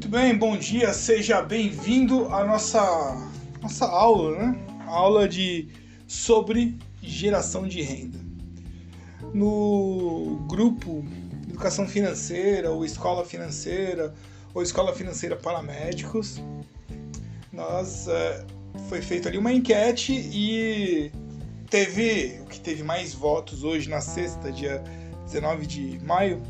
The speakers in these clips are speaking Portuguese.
Muito bem, bom dia, seja bem-vindo à nossa aula, né? Aula sobre geração de renda. No grupo Educação Financeira, ou Escola Financeira para Médicos, foi feita ali uma enquete e o que teve mais votos hoje na sexta, dia 19 de maio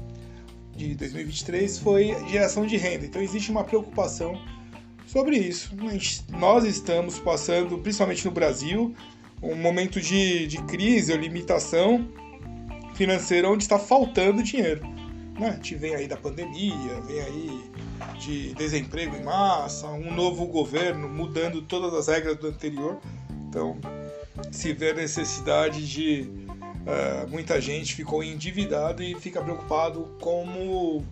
de 2023, foi geração de renda. Então existe uma preocupação sobre isso. Nós estamos passando, principalmente no Brasil, um momento de crise ou limitação financeira onde está faltando dinheiro. Né? A gente vem aí da pandemia, vem aí de desemprego em massa, um novo governo mudando todas as regras do anterior. Então se vê a necessidade de muita gente ficou endividada e fica preocupado como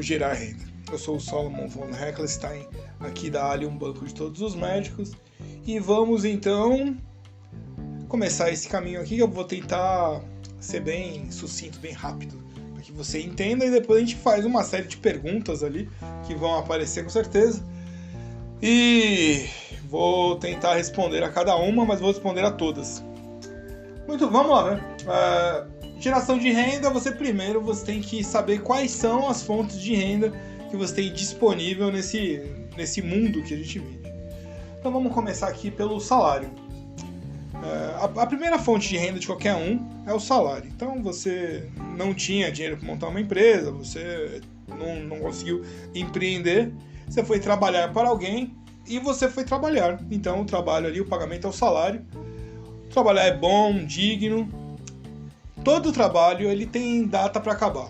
gerar renda. Eu sou o Solomon von Heckelstein, aqui da Ali, um banco de todos os médicos, e vamos então começar esse caminho aqui, que eu vou tentar ser bem sucinto, bem rápido, para que você entenda, e depois a gente faz uma série de perguntas ali, que vão aparecer com certeza, e vou tentar responder a cada uma, mas vou responder a todas. Muito, vamos lá, né? Geração de renda, você tem que saber quais são as fontes de renda que você tem disponível nesse mundo que a gente vive. Então vamos começar aqui pelo salário. A primeira fonte de renda de qualquer um é o salário. Então você não tinha dinheiro para montar uma empresa, você não conseguiu empreender, você foi trabalhar para alguém e você foi trabalhar. Então o trabalho ali, o pagamento é o salário. Trabalhar é bom, digno. Todo trabalho ele tem data para acabar.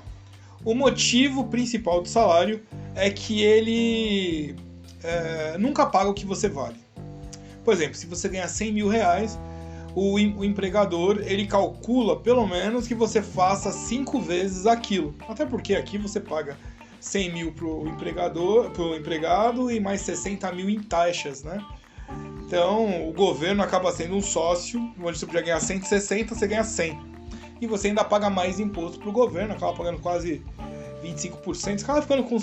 O motivo principal do salário é que ele nunca paga o que você vale. Por exemplo, se você ganhar 100 mil reais, o empregador ele calcula pelo menos que você faça 5 vezes aquilo. Até porque aqui você paga 100 mil pro empregado e mais 60 mil em taxas, né? Então, o governo acaba sendo um sócio, onde você podia ganhar 160, você ganha 100. E você ainda paga mais imposto para o governo, acaba pagando quase 25%. Você acaba ficando com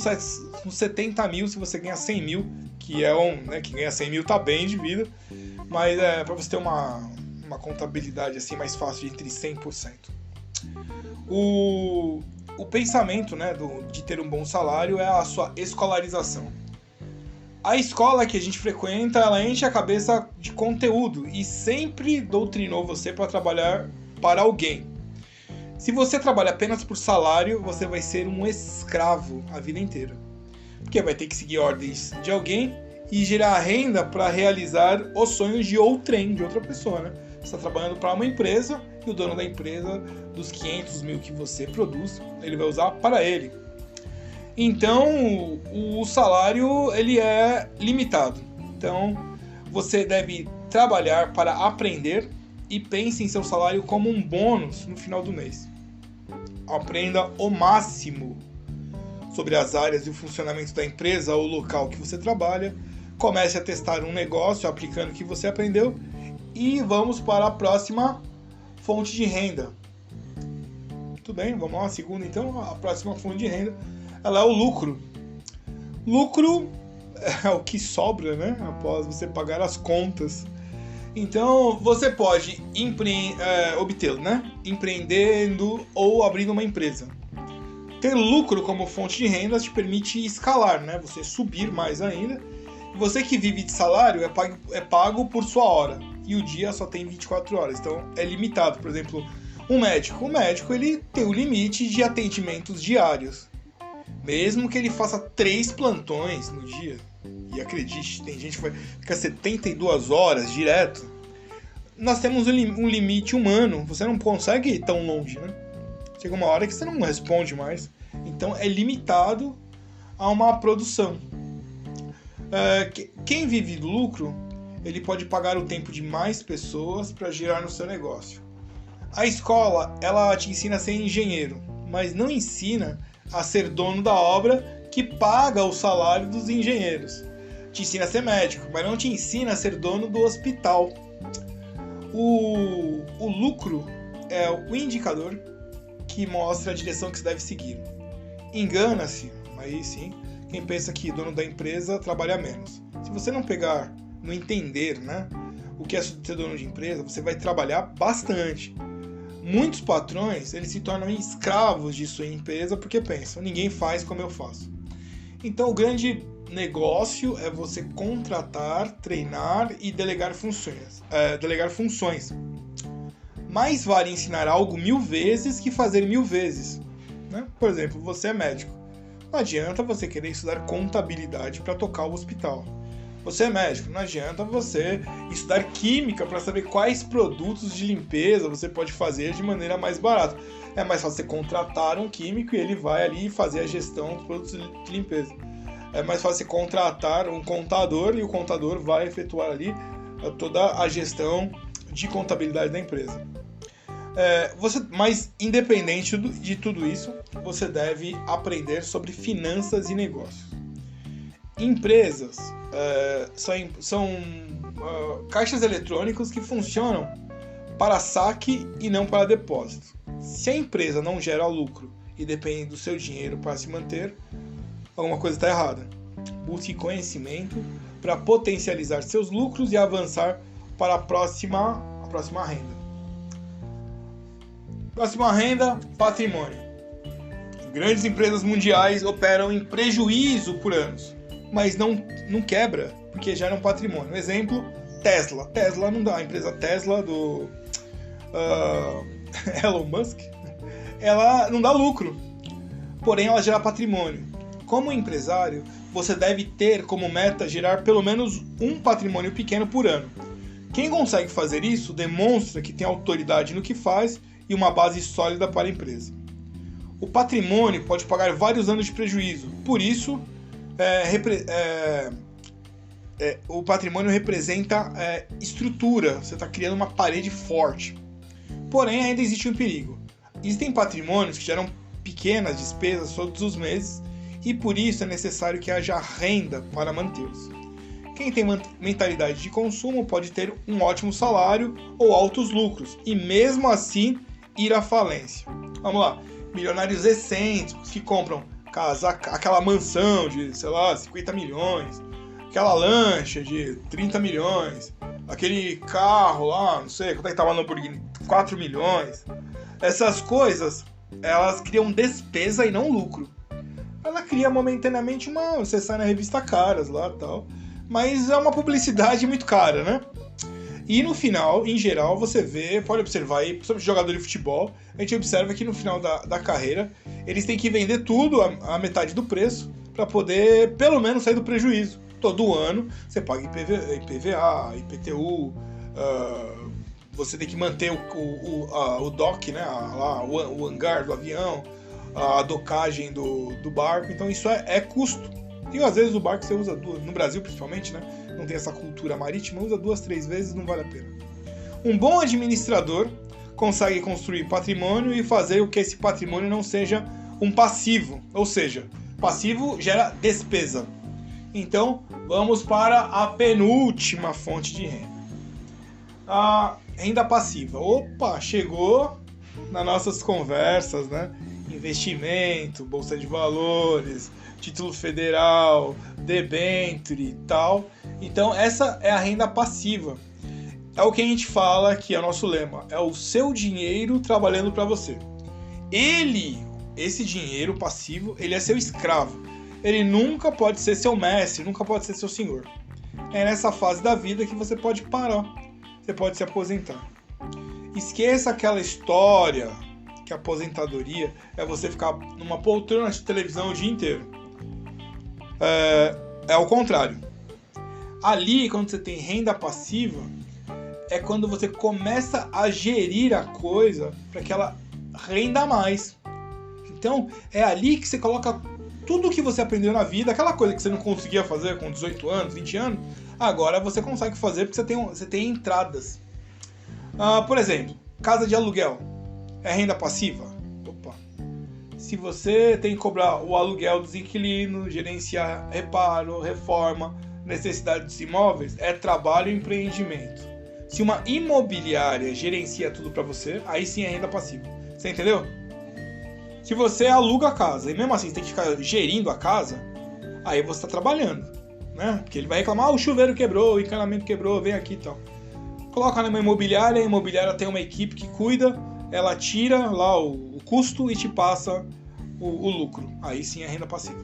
70 mil se você ganhar 100 mil, que que ganha 100 mil tá bem de vida. Mas para você ter uma contabilidade assim mais fácil de entre 100%. O pensamento, né, de ter um bom salário é a sua escolarização. A escola que a gente frequenta, ela enche a cabeça de conteúdo e sempre doutrinou você para trabalhar para alguém. Se você trabalha apenas por salário, você vai ser um escravo a vida inteira. Porque vai ter que seguir ordens de alguém e gerar renda para realizar os sonhos de outrem, de outra pessoa, né? Você está trabalhando para uma empresa e o dono da empresa, dos 500 mil que você produz, ele vai usar para ele. Então, o salário ele é limitado. Então, você deve trabalhar para aprender e pense em seu salário como um bônus no final do mês. Aprenda o máximo sobre as áreas e o funcionamento da empresa ou local que você trabalha. Comece a testar um negócio aplicando o que você aprendeu. E vamos para a próxima fonte de renda. Muito bem, vamos lá, a segunda então. A próxima fonte de renda, ela é o lucro. Lucro é o que sobra, né? Após você pagar as contas. Então, você pode obtê-lo, né? Empreendendo ou abrindo uma empresa. Ter lucro como fonte de renda te permite escalar, né? Você subir mais ainda. Você que vive de salário é pago por sua hora. E o dia só tem 24 horas. Então, é limitado. Por exemplo, um médico. O médico ele tem o limite de atendimentos diários. Mesmo que ele faça 3 plantões no dia, e acredite, tem gente que fica 72 horas direto, nós temos um limite humano, você não consegue ir tão longe, né? Chega uma hora que você não responde mais, então é limitado a uma produção. Quem vive do lucro, ele pode pagar o tempo de mais pessoas para gerar no seu negócio. A escola, ela te ensina a ser engenheiro, mas não ensina a ser dono da obra que paga o salário dos engenheiros. Te ensina a ser médico, mas não te ensina a ser dono do hospital. O lucro é o indicador que mostra a direção que você deve seguir. Engana-se, aí sim, quem pensa que dono da empresa trabalha menos. Se você não entender, né, o que é ser dono de empresa, você vai trabalhar bastante. Muitos patrões, eles se tornam escravos de sua empresa porque pensam, ninguém faz como eu faço. Então o grande negócio é você contratar, treinar e delegar funções. Mais vale ensinar algo 1000 vezes que fazer 1000 vezes. Né? Por exemplo, você é médico. Não adianta você querer estudar contabilidade para tocar o hospital. Você é médico, não adianta você estudar química para saber quais produtos de limpeza você pode fazer de maneira mais barata. É mais fácil você contratar um químico e ele vai ali fazer a gestão dos produtos de limpeza. É mais fácil você contratar um contador e o contador vai efetuar ali toda a gestão de contabilidade da empresa. Mas independente de tudo isso, você deve aprender sobre finanças e negócios. Empresas são caixas eletrônicos que funcionam para saque e não para depósito. Se a empresa não gera lucro e depende do seu dinheiro para se manter, alguma coisa está errada. Busque conhecimento para potencializar seus lucros e avançar para a próxima renda. Próxima renda, patrimônio. Grandes empresas mundiais operam em prejuízo por anos, mas não quebra, porque gera um patrimônio. Exemplo, Tesla. Tesla não dá. A empresa Tesla do Elon Musk, ela não dá lucro, porém ela gera patrimônio. Como empresário, você deve ter como meta gerar pelo menos um patrimônio pequeno por ano. Quem consegue fazer isso demonstra que tem autoridade no que faz e uma base sólida para a empresa. O patrimônio pode pagar vários anos de prejuízo, por isso o patrimônio representa estrutura, você está criando uma parede forte. Porém, ainda existe um perigo. Existem patrimônios que geram pequenas despesas todos os meses e por isso é necessário que haja renda para mantê-los. Quem tem mentalidade de consumo pode ter um ótimo salário ou altos lucros e mesmo assim ir à falência. Vamos lá, milionários excêntricos que compram casa, aquela mansão de, 50 milhões, aquela lancha de 30 milhões, aquele carro lá, não sei, quanto é que tava no Lamborghini, 4 milhões. Essas coisas, elas criam despesa e não lucro. Ela cria momentaneamente você sai na revista Caras lá e tal, mas é uma publicidade muito cara, né? E no final, em geral, você pode observar aí, sobre jogador de futebol, a gente observa que no final da carreira, eles têm que vender tudo a metade do preço para poder, pelo menos, sair do prejuízo. Todo ano, você paga IPVA, IPTU, você tem que manter o dock, né, o hangar do avião, a docagem do barco, então isso é custo. E às vezes o barco você usa no Brasil principalmente, né? Não tem essa cultura marítima, usa 2, 3 vezes, não vale a pena. Um bom administrador consegue construir patrimônio e fazer com que esse patrimônio não seja um passivo, ou seja, passivo gera despesa. Então, vamos para a penúltima fonte de renda. A renda passiva. Opa, chegou nas nossas conversas, né? Investimento, bolsa de valores, título federal, debênture e tal. Então essa é a renda passiva. É o que a gente fala que é o nosso lema. É o seu dinheiro trabalhando para você. Esse dinheiro passivo, ele é seu escravo. Ele nunca pode ser seu mestre, nunca pode ser seu senhor. É nessa fase da vida que você pode parar. Você pode se aposentar. Esqueça aquela história que a aposentadoria é você ficar numa poltrona de televisão o dia inteiro. É o contrário. Ali, quando você tem renda passiva, é quando você começa a gerir a coisa para que ela renda mais. Então, é ali que você coloca tudo o que você aprendeu na vida, aquela coisa que você não conseguia fazer com 18 anos, 20 anos, agora você consegue fazer porque você tem entradas. Por exemplo, casa de aluguel. É renda passiva? Opa. Se você tem que cobrar o aluguel dos inquilinos, gerenciar reparo, reforma, necessidade dos imóveis, é trabalho e empreendimento. Se uma imobiliária gerencia tudo para você, aí sim é renda passiva. Você entendeu? Se você aluga a casa e mesmo assim você tem que ficar gerindo a casa, aí você está trabalhando, né? Porque ele vai reclamar, o chuveiro quebrou, o encanamento quebrou, vem aqui e tal. Coloca numa imobiliária, a imobiliária tem uma equipe que cuida, ela tira lá o custo e te passa o lucro. Aí sim é renda passiva.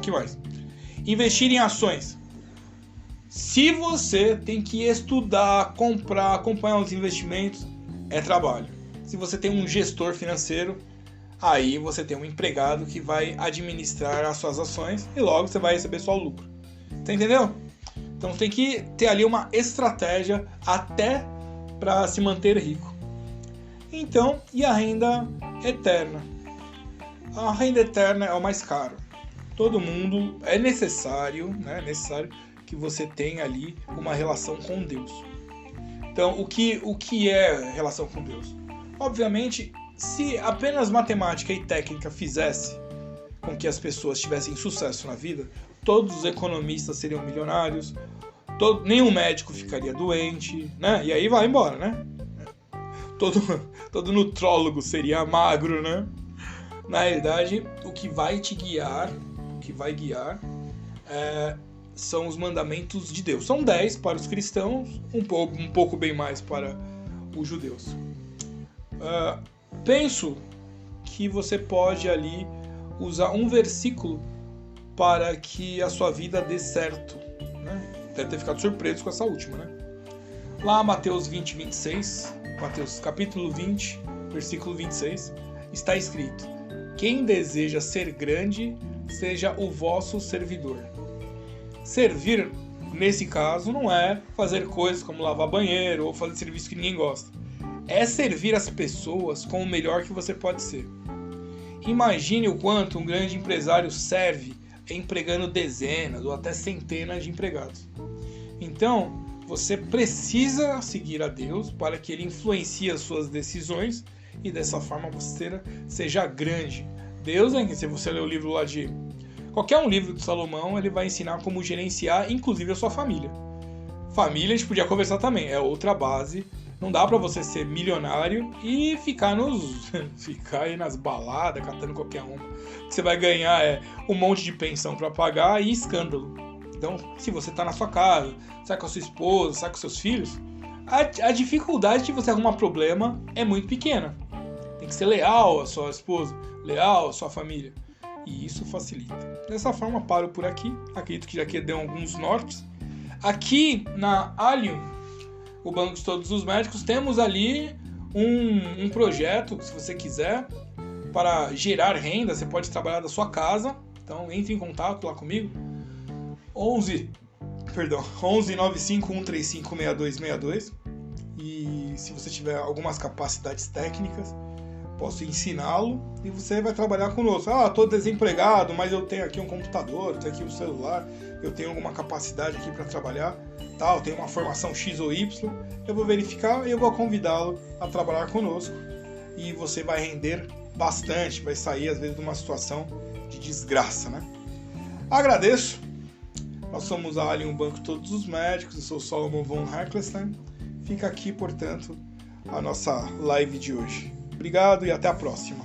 Que mais? Investir em ações. Se você tem que estudar, comprar, acompanhar os investimentos, é trabalho. Se você tem um gestor financeiro, aí você tem um empregado que vai administrar as suas ações e logo você vai receber só o lucro. Você entendeu? Então tem que ter ali uma estratégia até para se manter rico. Então, e a renda eterna? A renda eterna é o mais caro. Todo mundo é necessário, né? É necessário que você tenha ali uma relação com Deus. Então, o que é relação com Deus? Obviamente, se apenas matemática e técnica fizesse com que as pessoas tivessem sucesso na vida, todos os economistas seriam milionários, nenhum médico ficaria doente, né? E aí vai embora, né? Todo nutrólogo seria magro, né? Na realidade, o que vai te guiar, são os mandamentos de Deus. São 10 para os cristãos, um pouco bem mais para os judeus. Penso que você pode ali usar um versículo para que a sua vida dê certo, né? Deve ter ficado surpreso com essa última, né? Lá Mateus 20, 26, Mateus capítulo 20, versículo 26, está escrito: quem deseja ser grande, seja o vosso servidor. Servir, nesse caso, não é fazer coisas como lavar banheiro ou fazer serviço que ninguém gosta. É servir as pessoas com o melhor que você pode ser. Imagine o quanto um grande empresário serve empregando dezenas ou até centenas de empregados. Então, você precisa seguir a Deus para que Ele influencie as suas decisões e dessa forma você seja grande. Deus, se você ler o livro lá de... Qualquer um livro de Salomão, ele vai ensinar como gerenciar, inclusive a sua família. Família, a gente podia conversar também, é outra base. Não dá pra você ser milionário e ficar aí nas baladas, catando qualquer um. Você vai ganhar um monte de pensão pra pagar e escândalo. Então, se você tá na sua casa, sai com a sua esposa, sai com seus filhos, a dificuldade de você arrumar problema é muito pequena. Tem que ser leal à sua esposa, leal à sua família. E isso facilita. Dessa forma, paro por aqui. Acredito que já deu alguns nortes. Aqui na Allium, o Banco de Todos os Médicos, temos ali um projeto, se você quiser, para gerar renda. Você pode trabalhar da sua casa. Então, entre em contato lá comigo. 11 95135 6262. E se você tiver algumas capacidades técnicas, posso ensiná-lo e você vai trabalhar conosco. Estou desempregado, mas eu tenho aqui um computador, eu tenho aqui um celular, eu tenho alguma capacidade aqui para trabalhar, eu tenho uma formação X ou Y, eu vou verificar e eu vou convidá-lo a trabalhar conosco e você vai render bastante, vai sair às vezes de uma situação de desgraça, né? Agradeço. Nós somos a Allium Banco de Todos os Médicos, eu sou Solomon von Herklestein. Fica aqui, portanto, a nossa live de hoje. Obrigado e até a próxima.